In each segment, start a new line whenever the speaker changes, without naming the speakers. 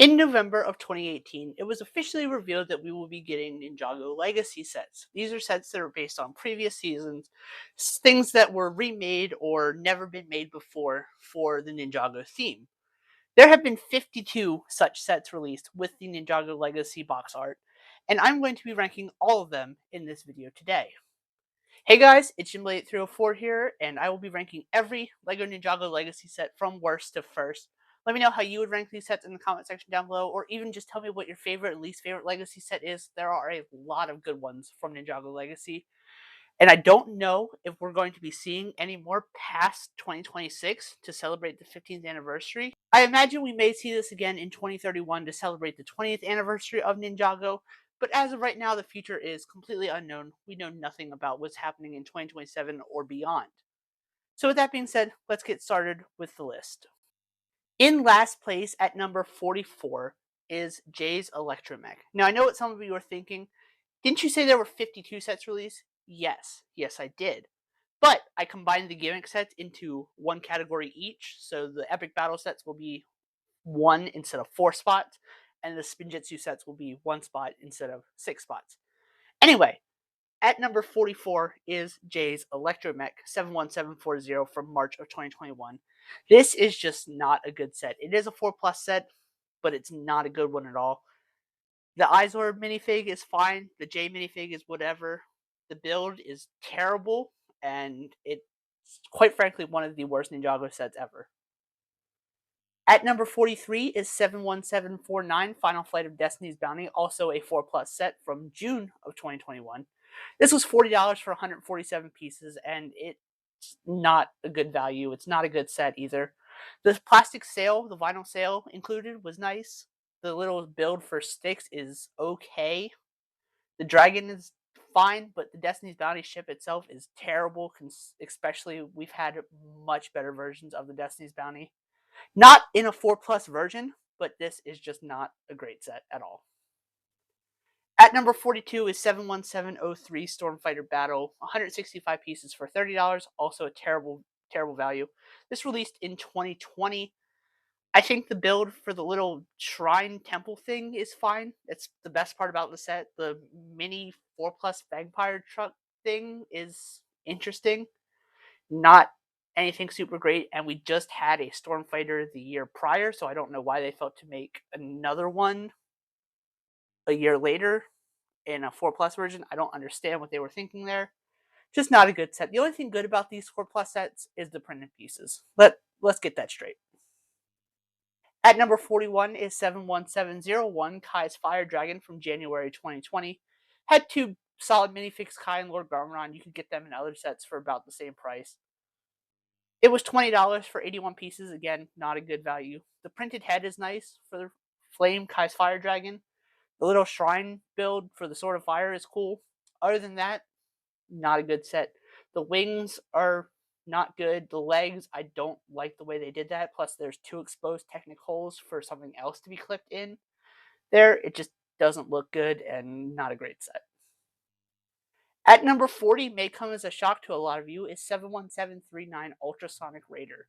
In November of 2018, it was officially revealed that we will be getting Ninjago Legacy Sets. These are sets that are based on previous seasons, things that were remade or never been made before for the Ninjago theme. There have been 52 such sets released with the Ninjago Legacy box art, and I'm going to be ranking all of them in this video today. Hey guys, it's Jim80304 here, and I will be ranking every LEGO Ninjago Legacy set from worst to first. Let me know how you would rank these sets in the comment section down below, or even just tell me what your favorite and least favorite Legacy set is. There are a lot of good ones from Ninjago Legacy, and I don't know if we're going to be seeing any more past 2026 to celebrate the 15th anniversary. I imagine we may see this again in 2031 to celebrate the 20th anniversary of Ninjago, but as of right now, the future is completely unknown. We know nothing about what's happening in 2027 or beyond. So with that being said, let's get started with the list. In last place at number 44 is Jay's Electromech. Now I know what some of you are thinking. Didn't you say there were 52 sets released? Yes, I did. But I combined the gimmick sets into one category each, so the epic battle sets will be 1 instead of 4 spots, and the Spinjitzu sets will be 1 spot instead of 6 spots. Anyway, at number 44 is Jay's Electromech 71740 from March of 2021. This is just not a good set. It is a 4+ set, but it's not a good one at all. The Izor minifig is fine. The Jay minifig is whatever. The build is terrible, and it's quite frankly one of the worst Ninjago sets ever. At number 43 is 71749 Final Flight of Destiny's Bounty, also a 4+ set from June of 2021. This was $40 for 147 pieces, and it's not a good value. It's not a good set either. The plastic sail, the vinyl sail included, was nice. The little build for sticks is okay. The dragon is fine, but the Destiny's Bounty ship itself is terrible, especially we've had much better versions of the Destiny's Bounty. Not in a 4+ version, but this is just not a great set at all. At number 42 is 71703 Stormfighter Battle, 165 pieces for $30, also a terrible value. This released in 2020. I think the build for the little shrine temple thing is fine. It's the best part about the set. The mini 4+ vampire truck thing is interesting. Not anything super great, and we just had a Stormfighter the year prior, so I don't know why they felt to make another one a year later in a 4+ version. I don't understand what they were thinking there. Just not a good set. The only thing good about these 4+ sets is the printed pieces. Let's get that straight. At number 41 is 71701 Kai's Fire Dragon from January 2020. Had 2 solid minifigs, Kai and Lord Garmadon. You could get them in other sets for about the same price. It was $20 for 81 pieces. Again, not a good value. The printed head is nice for the Flame Kai's Fire Dragon. The little shrine build for the Sword of Fire is cool. Other than that, not a good set. The wings are not good. The legs, I don't like the way they did that. Plus, there's 2 exposed Technic holes for something else to be clipped in there. It just doesn't look good and not a great set. At number 40, may come as a shock to a lot of you, is 71739 Ultrasonic Raider.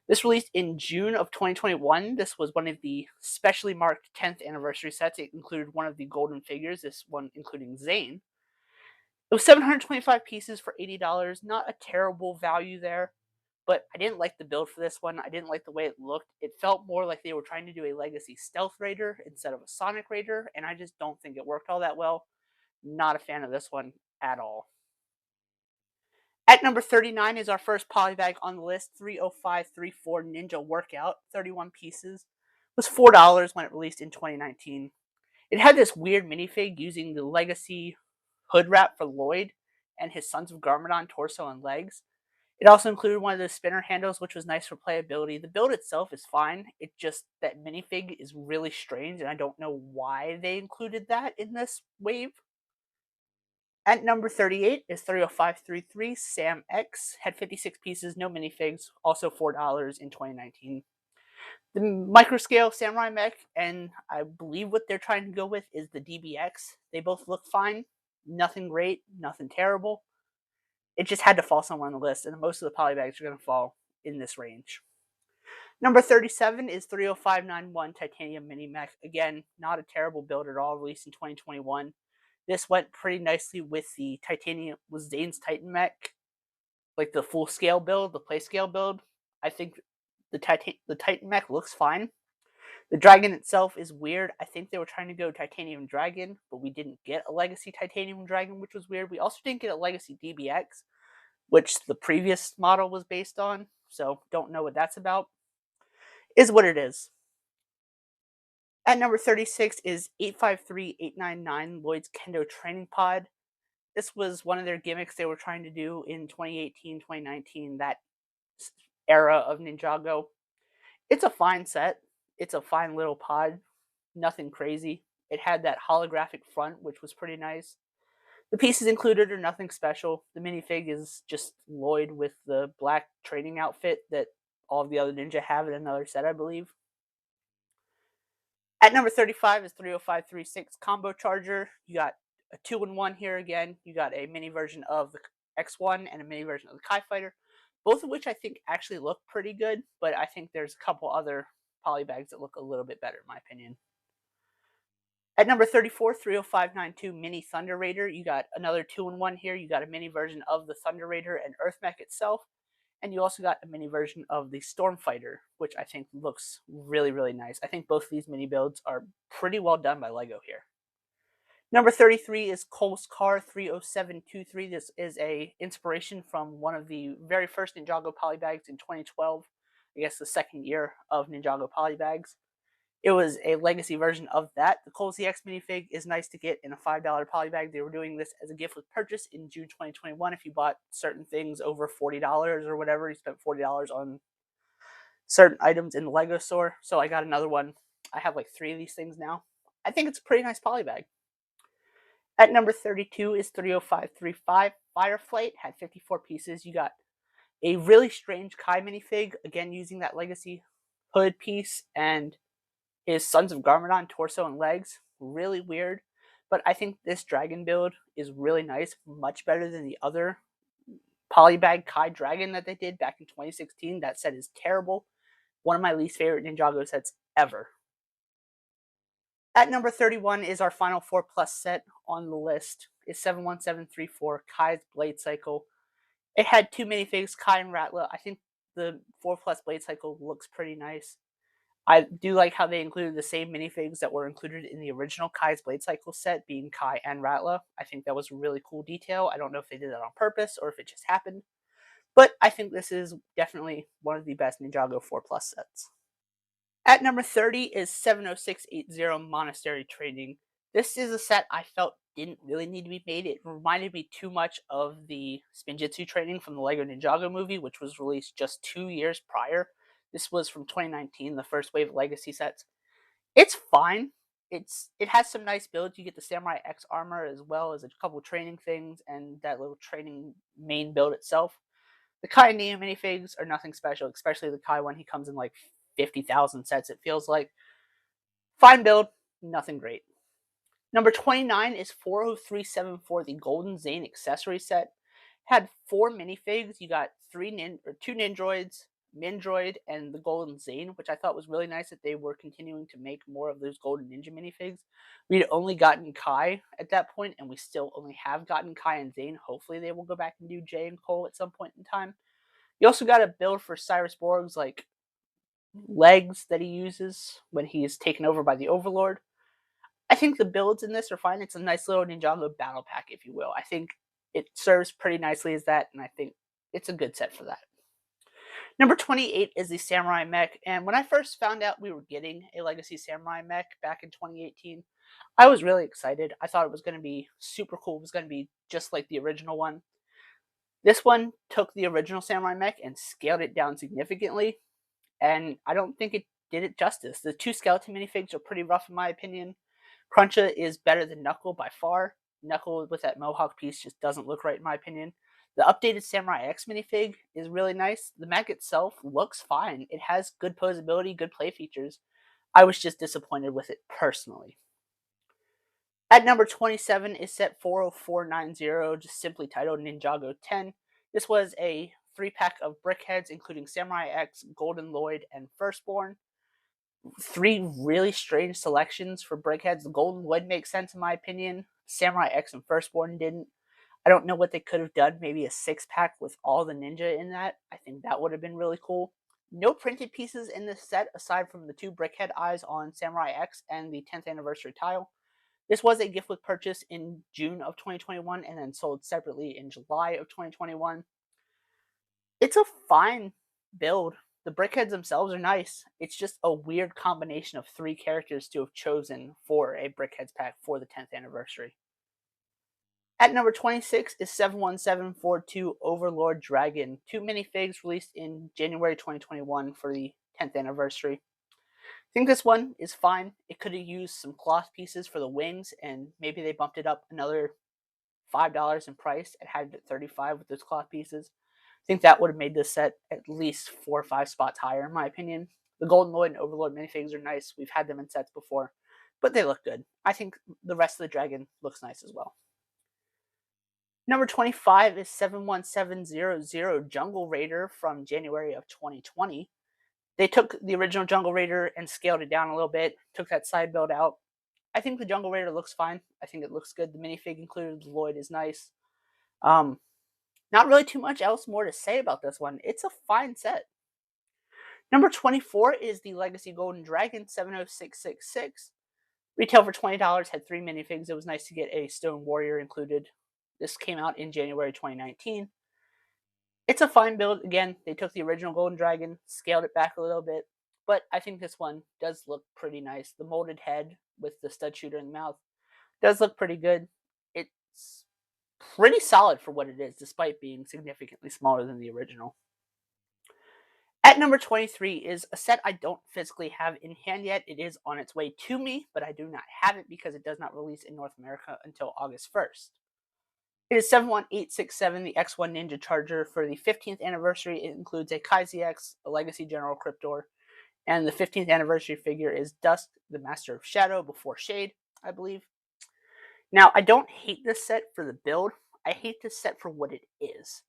This released in June of 2021. This was one of the specially marked 10th anniversary sets. It included one of the golden figures, this one including Zane. It was 725 pieces for $80. Not a terrible value there, but I didn't like the build for this one. I didn't like the way it looked. It felt more like they were trying to do a Legacy Stealth Raider instead of a Sonic Raider, and I just don't think it worked all that well. Not a fan of this one at all. At number 39 is our first polybag on the list, 30534 Ninja Workout, 31 pieces. It was $4 when it released in 2019. It had this weird minifig using the Legacy hood wrap for Lloyd and his Sons of Garmadon torso and legs. It also included one of the spinner handles, which was nice for playability. The build itself is fine. It just, that minifig is really strange, and I don't know why they included that in this wave. At number 38 is 30533 Sam X. Had 56 pieces, no minifigs, also $4 in 2019. The microscale Samurai Mech, and I believe what they're trying to go with is the DBX. They both look fine. Nothing great, nothing terrible. It just had to fall somewhere on the list, and most of the polybags are going to fall in this range. Number 37 is 30591 Titanium Mini Mech. Again, not a terrible build at all, released in 2021. This went pretty nicely with the Titanium, with Zane's Titan Mech, like the full scale build, the play scale build. I think the Titan Mech looks fine. The dragon itself is weird. I think they were trying to go Titanium Dragon, but we didn't get a Legacy Titanium Dragon, which was weird. We also didn't get a Legacy DBX, which the previous model was based on, so don't know what that's about. Is what it is. At number 36 is 853899 Lloyd's Kendo Training Pod. This was one of their gimmicks they were trying to do in 2018, 2019, that era of Ninjago. It's a fine set. It's a fine little pod. Nothing crazy. It had that holographic front, which was pretty nice. The pieces included are nothing special. The minifig is just Lloyd with the black training outfit that all of the other ninja have in another set, I believe. At number 35 is 30536 Combo Charger. You got a 2-in-1 here again. You got a mini version of the X1 and a mini version of the Kai Fighter, both of which I think actually look pretty good, but I think there's a couple other polybags that look a little bit better, in my opinion. At number 34, 30592 Mini Thunder Raider. You got another 2-in-1 here. You got a mini version of the Thunder Raider and Earth Mech itself. And you also got a mini version of the Stormfighter, which I think looks really, really nice. I think both of these mini builds are pretty well done by LEGO here. Number 33 is Cole's Car 30723. This is a inspiration from one of the very first Ninjago polybags in 2012. I guess the second year of Ninjago polybags. It was a legacy version of that. The Cole's EX minifig is nice to get in a $5 polybag. They were doing this as a gift with purchase in June 2021. If you bought certain things over $40 or whatever, you spent $40 on certain items in the LEGO store. So I got another one. I have like 3 of these things now. I think it's a pretty nice polybag. At number 32 is 30535 Fireflight. Had 54 pieces. You got a really strange Kai minifig, again using that legacy hood piece, and his Sons of Garmadon torso and legs. Really weird, but I think this dragon build is really nice, much better than the other polybag Kai dragon that they did back in 2016. That set is terrible. One of my least favorite Ninjago sets ever. At number 31 is our final 4+ set on the list. Is 71734 Kai's Blade Cycle. It had 2 minifigs, Kai and Rattler. I think the 4+ Blade Cycle looks pretty nice. I do like how they included the same minifigs that were included in the original Kai's Blade Cycle set, being Kai and Rattler. I think that was a really cool detail. I don't know if they did that on purpose or if it just happened, but I think this is definitely one of the best Ninjago 4+ sets. At number 30 is 70680 Monastery Training. This is a set I felt didn't really need to be made. It reminded me too much of the Spinjitzu Training from the LEGO Ninjago movie, which was released just 2 years prior. This was from 2019, the first wave of legacy sets. It's fine. It has some nice builds. You get the Samurai X armor as well as a couple training things and that little training main build itself. The Kai and Neo minifigs are nothing special, especially the Kai one. He comes in like 50,000 sets, it feels like. Fine build, nothing great. Number 29 is 40374, the Golden Zane accessory set. Had 4 minifigs. You got 2 Nindroids, Mindroid, and the Golden Zane, which I thought was really nice that they were continuing to make more of those Golden Ninja minifigs. We'd only gotten Kai at that point, and we still only have gotten Kai and Zane. Hopefully they will go back and do Jay and Cole at some point in time. You also got a build for Cyrus Borg's like legs that he uses when he is taken over by the Overlord. I think the builds in this are fine. It's a nice little Ninjago battle pack, if you will. I think it serves pretty nicely as that, and I think it's a good set for that. Number 28 is the Samurai Mech, and when I first found out we were getting a Legacy Samurai Mech back in 2018, I was really excited. I thought it was going to be super cool. It was going to be just like the original one. This one took the original Samurai Mech and scaled it down significantly, and I don't think it did it justice. The 2 skeleton minifigs are pretty rough in my opinion. Cruncha is better than Knuckle by far. Knuckle with that mohawk piece just doesn't look right in my opinion. The updated Samurai X minifig is really nice. The mech itself looks fine. It has good posability, good play features. I was just disappointed with it personally. At number 27 is set 40490, just simply titled Ninjago 10. This was a 3-pack of Brickheads, including Samurai X, Golden Lloyd, and Firstborn. 3 really strange selections for Brickheads. The Golden Lloyd makes sense in my opinion. Samurai X and Firstborn didn't. I don't know what they could have done. Maybe a 6-pack with all the ninja in that. I think that would have been really cool. No printed pieces in this set aside from the 2 Brickhead eyes on Samurai X and the 10th anniversary tile. This was a gift with purchase in June of 2021 and then sold separately in July of 2021. It's a fine build. The Brickheads themselves are nice. It's just a weird combination of 3 characters to have chosen for a Brickheads pack for the 10th anniversary. At number 26 is 71742 Overlord Dragon. 2 minifigs released in January 2021 for the 10th anniversary. I think this one is fine. It could have used some cloth pieces for the wings, and maybe they bumped it up another $5 in price and had it at $35 with those cloth pieces. I think that would have made this set at least 4 or 5 spots higher, in my opinion. The Golden Lloyd and Overlord minifigs are nice. We've had them in sets before, but they look good. I think the rest of the dragon looks nice as well. Number 25 is 71700 Jungle Raider from January of 2020. They took the original Jungle Raider and scaled it down a little bit, took that side build out. I think the Jungle Raider looks fine. I think it looks good. The minifig included, Lloyd is nice. Not really too much else more to say about this one. It's a fine set. Number 24 is the Legacy Golden Dragon 70666. Retail for $20, had 3 minifigs. It was nice to get a Stone Warrior included. This came out in January 2019. It's a fine build. Again, they took the original Golden Dragon, scaled it back a little bit, but I think this one does look pretty nice. The molded head with the stud shooter in the mouth does look pretty good. It's pretty solid for what it is, despite being significantly smaller than the original. At number 23 is a set I don't physically have in hand yet. It is on its way to me, but I do not have it because it does not release in North America until August 1st. It is 71867, the X1 Ninja Charger for the 15th anniversary. It includes a Kai ZX, a Legacy General Cryptor, and the 15th anniversary figure is Dusk, the Master of Shadow before Shade, I believe. Now, I don't hate this set for the build. I hate this set for what it is.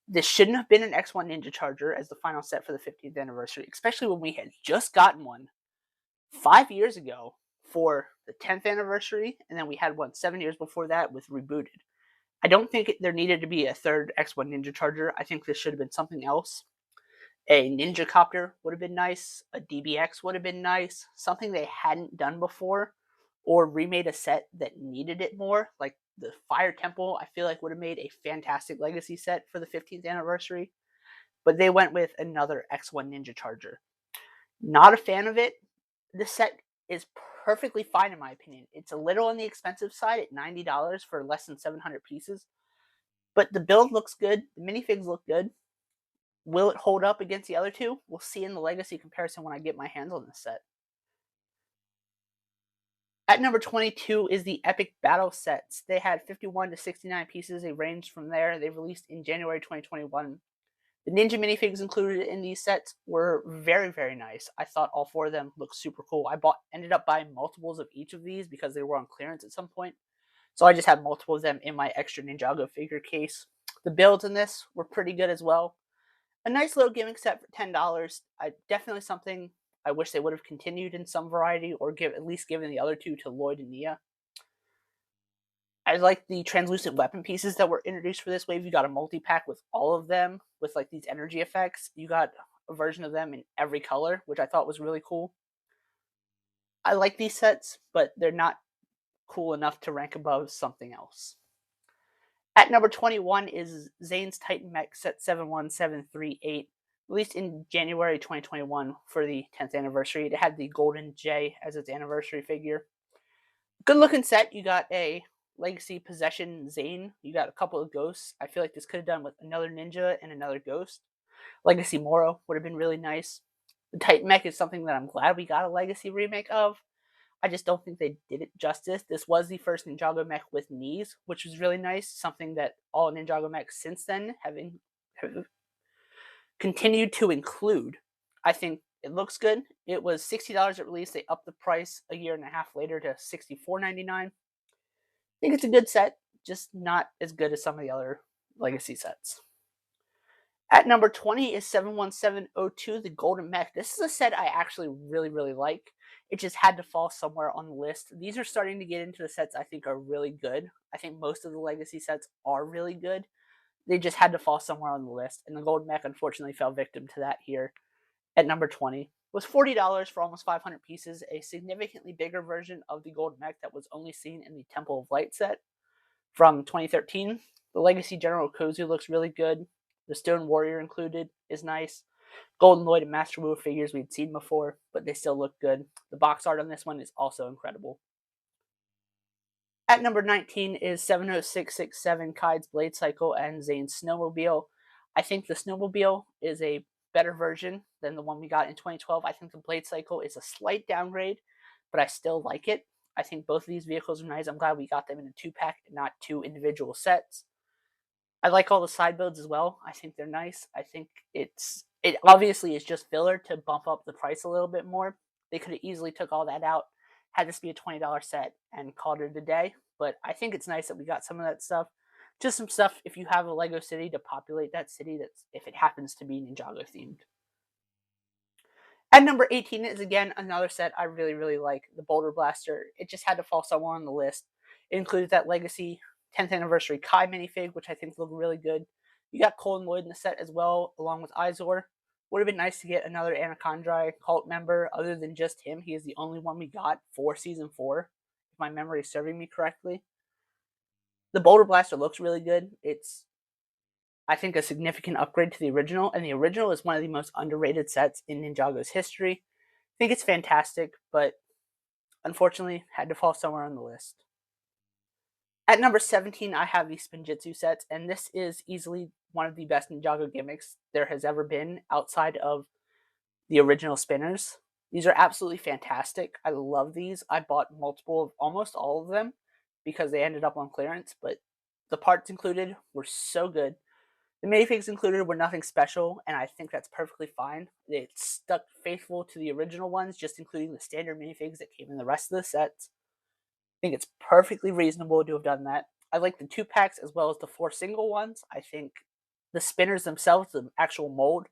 This shouldn't have been an X1 Ninja Charger as the final set for the 15th anniversary, especially when we had just gotten one 5 years ago for the 10th anniversary, and then we had one 7 years before that with Rebooted. I don't think there needed to be a third X1 Ninja Charger. I think this should have been something else. A Ninja Copter would have been nice. A DBX would have been nice. Something they hadn't done before, or remade a set that needed it more. Like the Fire Temple, I feel like would have made a fantastic Legacy set for the 15th anniversary. But they went with another X1 Ninja Charger. Not a fan of it. This set is perfectly fine in my opinion. It's a little on the expensive side at $90 for less than 700 pieces. But the build looks good. The minifigs look good. Will it hold up against the other two? We'll see in the Legacy comparison when I get my hands on this set. At number 22 is the Epic Battle Sets. They had 51 to 69 pieces. They ranged from there. They released in January 2021. The Ninja minifigs included in these sets were very, very nice. I thought all 4 of them looked super cool. I ended up buying multiples of each of these because they were on clearance at some point. So I just have multiple of them in my extra Ninjago figure case. The builds in this were pretty good as well. A nice little gimmick set for $10. Definitely something I wish they would have continued in some variety, or at least given the other 2 to Lloyd and Nya. I like the translucent weapon pieces that were introduced for this wave. You got a multi-pack with all of them, with like these energy effects. You got a version of them in every color, which I thought was really cool. I like these sets, but they're not cool enough to rank above something else. At number 21 is Zane's Titan Mech set 71738, released in January 2021 for the 10th anniversary. It had the Golden Jay as its anniversary figure. Good looking set. You got a Legacy Possession Zane. You got a couple of ghosts. I feel like this could have done with another ninja and another ghost. Legacy Moro would have been really nice. The Titan Mech is something that I'm glad we got a Legacy remake of. I just don't think they did it justice. This was the first Ninjago Mech with knees, which was really nice. Something that all Ninjago Mechs since then have continued to include. I think it looks good. It was $60 at release. They upped the price a year and a half later to $64.99. I think it's a good set, just not as good as some of the other Legacy sets. At number 20 is 71702, the Golden Mech. This is a set I actually really like. It just had to fall somewhere on the list. These are starting to get into the sets I think are really good. I think most of the Legacy sets are really good. They just had to fall somewhere on the list, and the Golden Mech unfortunately fell victim to that here at number 20. It was $40 for almost 500 pieces, a significantly bigger version of the Golden Mech that was only seen in the Temple of Light set from 2013. The Legacy General Kozu looks really good. The Stone Warrior included is nice. Golden Lloyd and Master Wu figures we'd seen before, but they still look good. The box art on this one is also incredible. At number 19 is 70667 Kai's Blade Cycle and Zane's Snowmobile. I think the Snowmobile is a better version than the one we got in 2012. I think the Blade Cycle is a slight downgrade, but I still like it. I think both of these vehicles are nice. I'm glad we got them in a 2-pack and not 2 individual sets. I like all the side builds as well. I think they're nice. I think it obviously is just filler to bump up the price a little bit more. They could have easily took all that out, had this be a $20 set, and called it a day. But I think it's nice that we got some of that stuff. Just some stuff if you have a Lego city to populate that city, that's if it happens to be Ninjago themed. At number 18 is again another set I really like, the Boulder Blaster. It just had to fall somewhere on the list. It included that Legacy 10th Anniversary Kai minifig, which I think looked really good. You got Cole and Lloyd in the set as well, along with Izor. Would have been nice to get another Anacondri cult member other than just him. He is the only one we got for Season 4, if my memory is serving me correctly. The Boulder Blaster looks really good. It's, I think, a significant upgrade to the original, and the original is one of the most underrated sets in Ninjago's history. I think it's fantastic, but unfortunately had to fall somewhere on the list. At number 17, I have the Spinjitzu sets, and this is easily one of the best Ninjago gimmicks there has ever been outside of the original spinners. These are absolutely fantastic. I love these. I bought multiple of almost all of them because they ended up on clearance, but the parts included were so good. The minifigs included were nothing special, and I think that's perfectly fine. They stuck faithful to the original ones, just including the standard minifigs that came in the rest of the sets. I think it's perfectly reasonable to have done that. I like the 2-packs as well as the 4 single ones. I think the spinners themselves, the actual mold,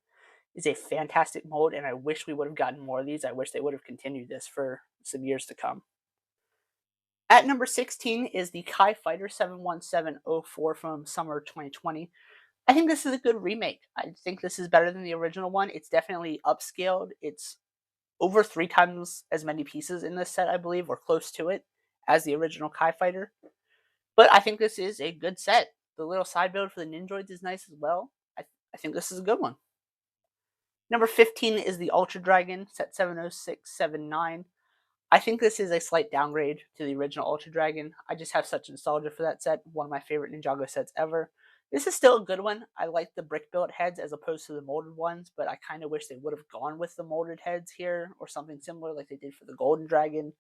is a fantastic mold, and I wish we would have gotten more of these. I wish they would have continued this for some years to come. At number 16 is the Kai Fighter 71704 from summer 2020. I think this is a good remake. I think this is better than the original one. It's definitely upscaled. It's over 3 times as many pieces in this set, I believe, or close to it, as the original Kai Fighter. But I think this is a good set. The little side build for the Ninjoids is nice as well. I think this is a good one. Number 15 is the Ultra Dragon, set 70679. I think this is a slight downgrade to the original Ultra Dragon. I just have such nostalgia for that set, one of my favorite Ninjago sets ever. This is still a good one. I like the brick built heads as opposed to the molded ones, but I kind of wish they would have gone with the molded heads here or something similar like they did for the Golden Dragon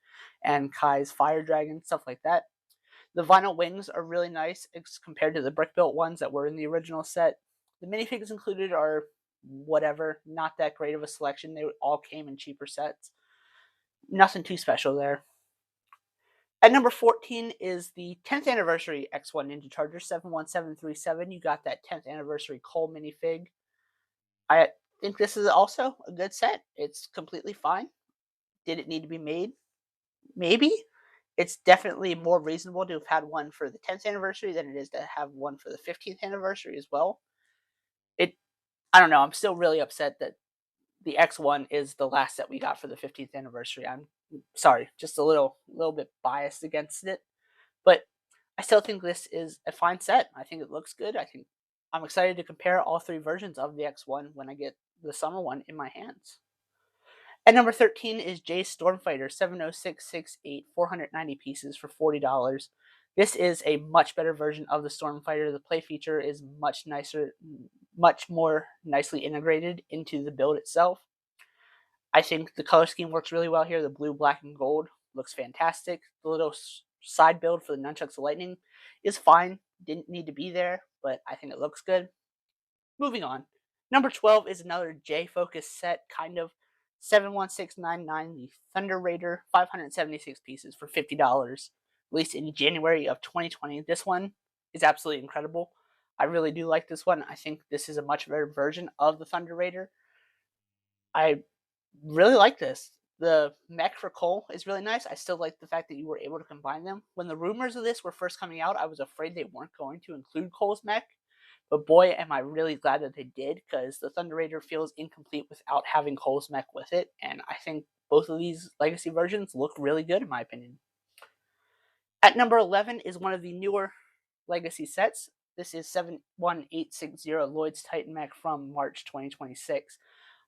and Kai's Fire Dragon, stuff like that. The vinyl wings are really nice compared to the brick built ones that were in the original set. The minifigs included are whatever, not that great of a selection. They all came in cheaper sets. Nothing too special there. At number 14 is the 10th Anniversary X1 Ninja Charger 71737. You got that 10th Anniversary Cole minifig. I think this is also a good set. It's completely fine. Did it need to be made? Maybe. It's definitely more reasonable to have had one for the 10th anniversary than it is to have one for the 15th anniversary as well. I don't know. I'm still really upset that the X1 is the last set we got for the 15th anniversary. I'm sorry, just a little bit biased against it, but I still think this is a fine set. I think it looks good. I'm excited to compare all 3 versions of the X1 when I get the summer one in my hands. At number 13 is Jay's Stormfighter 70668, 490 pieces for $40. This is a much better version of the Stormfighter. The play feature is much nicer, much more nicely integrated into the build itself. I think the color scheme works really well here. The blue, black, and gold looks fantastic. The little side build for the Nunchucks of Lightning is fine. Didn't need to be there, but I think it looks good. Moving on. Number 12 is another J-focused set, kind of. 71699, the Thunder Raider, 576 pieces for $50, released in January of 2020. This one is absolutely incredible. I really do like this one. I think this is a much better version of the Thunder Raider. I really like this. The mech for Cole is really nice. I still like the fact that you were able to combine them. When the rumors of this were first coming out, I was afraid they weren't going to include Cole's mech. But boy, am I really glad that they did, because the Thunder Raider feels incomplete without having Cole's mech with it. And I think both of these legacy versions look really good, in my opinion. At number 11 is one of the newer legacy sets. This is 71860 Lloyd's Titan Mech from March 2026.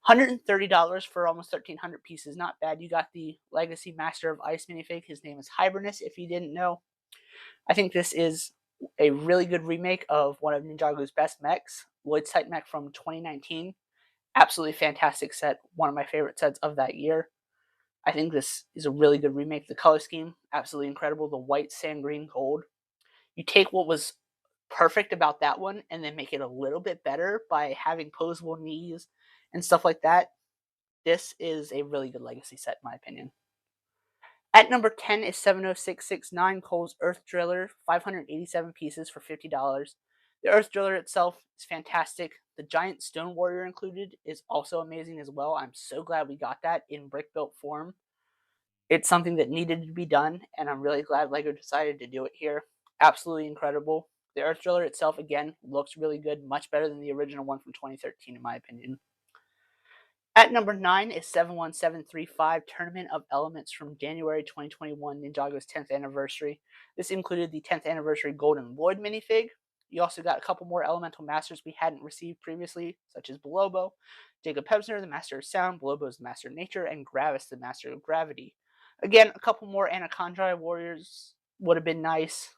$130 for almost 1,300 pieces. Not bad. You got the Legacy Master of Ice minifig. His name is Hibernus, if you didn't know. I think this is a really good remake of one of Ninjago's best mechs, Lloyd's Titan Mech from 2019. Absolutely fantastic set. One of my favorite sets of that year. I think this is a really good remake. The color scheme, absolutely incredible. The white, sand green, gold. You take what was perfect about that one and then make it a little bit better by having posable knees and stuff like that. This is a really good legacy set, in my opinion. At number 10 is 70669 Cole's Earth Driller, 587 pieces for $50. The Earth Driller itself is fantastic. The giant stone warrior included is also amazing as well. I'm so glad we got that in brick built form. It's something that needed to be done, and I'm really glad LEGO decided to do it here. Absolutely incredible. The Earth Driller itself, again, looks really good, much better than the original one from 2013, in my opinion. At number 9 is 71735 Tournament of Elements from January 2021, Ninjago's 10th anniversary. This included the 10th anniversary Golden Lloyd minifig. You also got a couple more Elemental Masters we hadn't received previously, such as Belobo, Jacob Hebsner, the Master of Sound, Belobo's the Master of Nature, and Gravis, the Master of Gravity. Again, a couple more Anaconda Warriors would have been nice.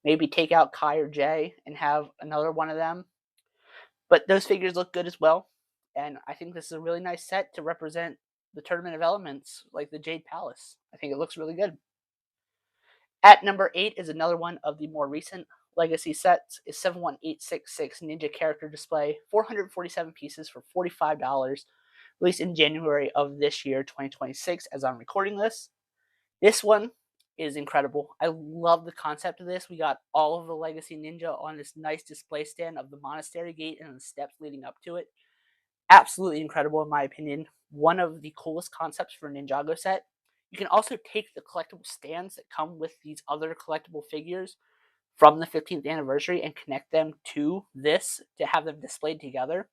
Maybe take out Kai or Jay and have another one of them. But those figures look good as well. And I think this is a really nice set to represent the Tournament of Elements, like the Jade Palace. I think it looks really good. At number 8 is another one of the more recent legacy sets, is 71866 Ninja Character Display, 447 pieces for $45, released in January of this year, 2026, as I'm recording this. This one is incredible. I love the concept of this. We got all of the Legacy Ninja on this nice display stand of the Monastery Gate and the steps leading up to it. Absolutely incredible, in my opinion. One of the coolest concepts for a Ninjago set. You can also take the collectible stands that come with these other collectible figures from the 15th anniversary and connect them to this to have them displayed together.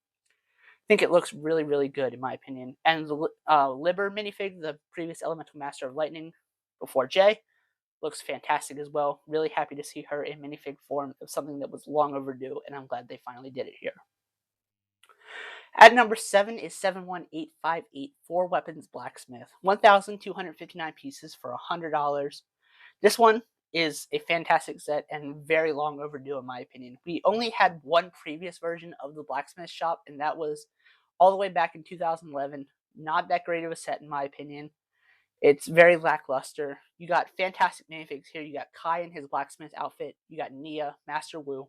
I think it looks really, really good, in my opinion. And the Liber minifig, the previous Elemental Master of Lightning before Jay, looks fantastic as well. Really happy to see her in minifig form of something that was long overdue, and I'm glad they finally did it here. At number 7 is 71858 Four Weapons Blacksmith, 1,259 pieces for $100. This one is a fantastic set and very long overdue, in my opinion. We only had one previous version of the Blacksmith Shop, and that was all the way back in 2011. Not that great of a set, in my opinion. It's very lackluster. You got fantastic minifigs here. You got Kai in his blacksmith outfit. You got Nya, Master Wu.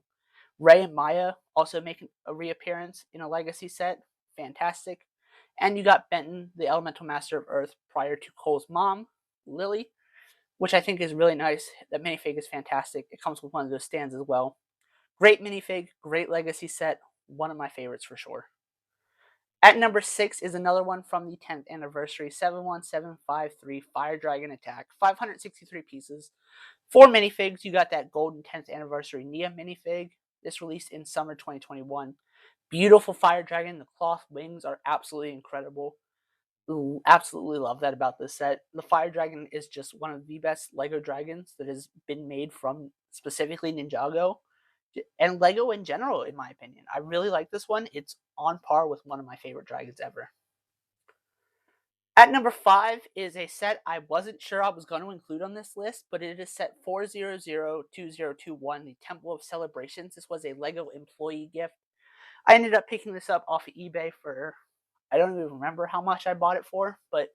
Ray and Maya also make a reappearance in a legacy set. Fantastic. And you got Benton, the Elemental Master of Earth, prior to Cole's mom, Lily, which I think is really nice. That minifig is fantastic. It comes with one of those stands as well. Great minifig, great legacy set. One of my favorites for sure. At number 6 is another one from the 10th anniversary, 71753 Fire Dragon Attack, 563 pieces. 4 minifigs. You got that golden 10th anniversary Nya minifig. This released in summer 2021. Beautiful Fire Dragon. The cloth wings are absolutely incredible. Ooh, absolutely love that about this set. The Fire Dragon is just one of the best Lego dragons that has been made from specifically Ninjago and Lego in general, in my opinion. I really like this one. It's on par with one of my favorite dragons ever. At number 5 is a set I wasn't sure I was going to include on this list, but it is set 4002021, the Temple of Celebrations. This was a Lego employee gift. I ended up picking this up off of eBay for, I don't even remember how much I bought it for, but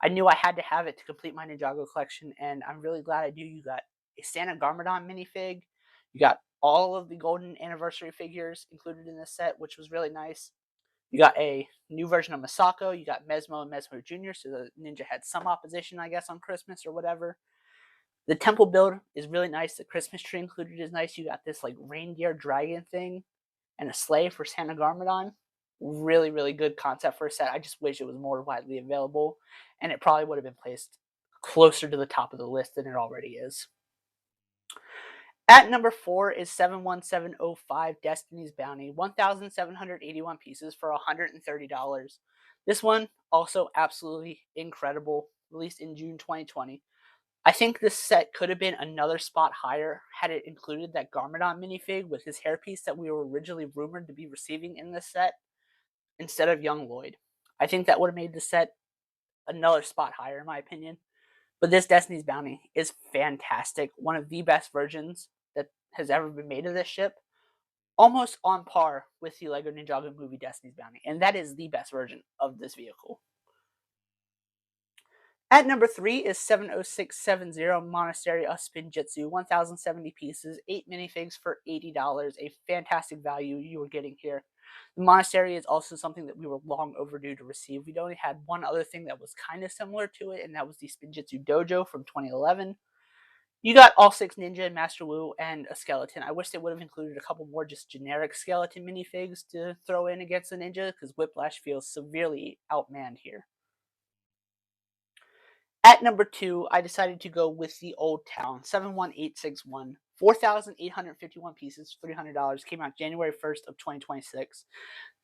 I knew I had to have it to complete my Ninjago collection, and I'm really glad I do. You got a Santa Garmadon minifig. You got all of the golden anniversary figures included in this set, which was really nice. You got a new version of Masako. You got Mesmo and Mesmo Jr., so the ninja had some opposition, I guess, on Christmas or whatever. The temple build is really nice. The Christmas tree included is nice. You got this like reindeer dragon thing and a sleigh for Santa Garmadon. Really, really good concept for a set. I just wish it was more widely available, and it probably would have been placed closer to the top of the list than it already is. At number 4 is 71705 Destiny's Bounty, 1,781 pieces for $130. This one also absolutely incredible, released in June 2020. I think this set could have been another spot higher had it included that Garmadon minifig with his hairpiece that we were originally rumored to be receiving in this set instead of young Lloyd. I think that would have made the set another spot higher in my opinion. But this Destiny's Bounty is fantastic. One of the best versions that has ever been made of this ship. Almost on par with the LEGO Ninjago movie Destiny's Bounty. And that is the best version of this vehicle. At number 3 is 70670 Monastery of Spinjitzu, 1,070 pieces, 8 minifigs for $80. A fantastic value you were getting here. The Monastery is also something that we were long overdue to receive. We'd only had one other thing that was kind of similar to it, and that was the Spinjitzu Dojo from 2011. You got all 6 ninja and Master Wu and a skeleton. I wish they would have included a couple more just generic skeleton minifigs to throw in against the ninja, because Whiplash feels severely outmanned here. At number 2, I decided to go with the Old Town, 71861. 4,851 pieces, $300. Came out January 1st of 2026.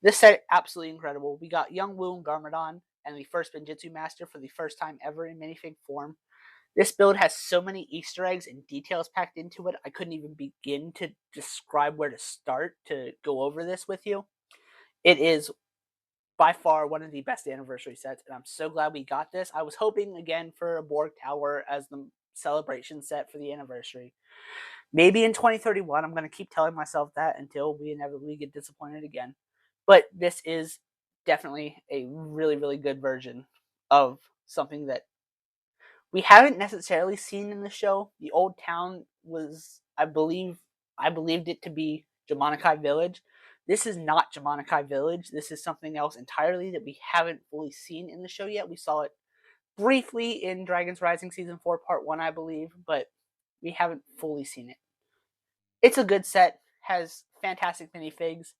This set, absolutely incredible. We got Young Wu and Garmadon, and the first Spinjitzu Master for the first time ever in minifig form. This build has so many Easter eggs and details packed into it, I couldn't even begin to describe where to start to go over this with you. It is by far one of the best anniversary sets, and I'm so glad we got this. I was hoping again for a Borg Tower as the celebration set for the anniversary. Maybe in 2031, I'm going to keep telling myself that until we inevitably get disappointed again. But this is definitely a really, really good version of something that we haven't necessarily seen in the show. The Old Town was, I believed it to be Jamanakai Village. This is not Jamanakai Village. This is something else entirely that we haven't fully seen in the show yet. We saw it briefly in Dragon's Rising Season 4 Part 1, I believe, but we haven't fully seen it. It's a good set, has fantastic minifigs,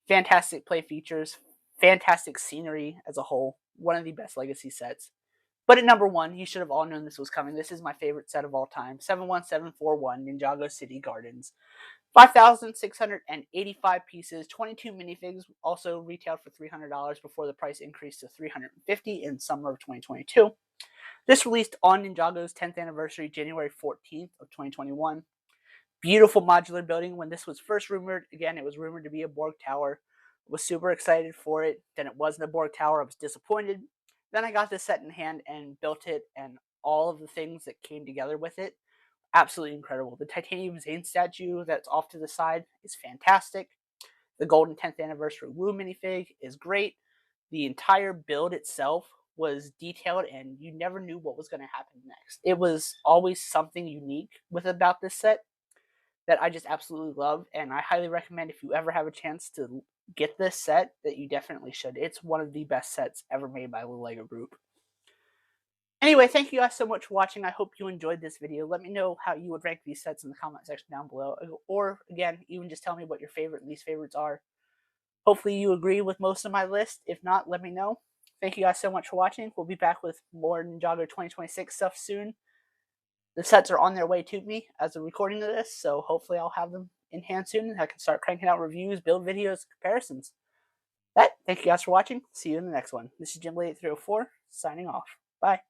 fantastic play features, fantastic scenery as a whole. One of the best legacy sets. But at number 1, you should have all known this was coming. This is my favorite set of all time. 71741 Ninjago City Gardens. 5,685 pieces, 22 minifigs, also retailed for $300 before the price increased to $350 in summer of 2022. This released on Ninjago's 10th anniversary, January 14th of 2021. Beautiful modular building. When this was first rumored, again, it was rumored to be a Borg Tower. I was super excited for it. Then it wasn't a Borg Tower. I was disappointed. Then I got this set in hand and built it, and all of the things that came together with it, absolutely incredible. The titanium Zane statue that's off to the side is fantastic. The golden 10th anniversary Wu minifig is great. The entire build itself was detailed, and you never knew what was going to happen next. It was always something unique about this set that I just absolutely love, and I highly recommend if you ever have a chance to get this set, that you definitely should. It's one of the best sets ever made by the LEGO Group. Anyway, thank you guys so much for watching. I hope you enjoyed this video. Let me know how you would rank these sets in the comment section down below. Or, again, even just tell me what your favorite and least favorites are. Hopefully you agree with most of my list. If not, let me know. Thank you guys so much for watching. We'll be back with more Ninjago 2026 stuff soon. The sets are on their way to me as I'm recording of this, so hopefully I'll have them in hand soon and I can start cranking out reviews, build videos, comparisons. Thank you guys for watching. See you in the next one. This is Jim 8304 signing off. Bye.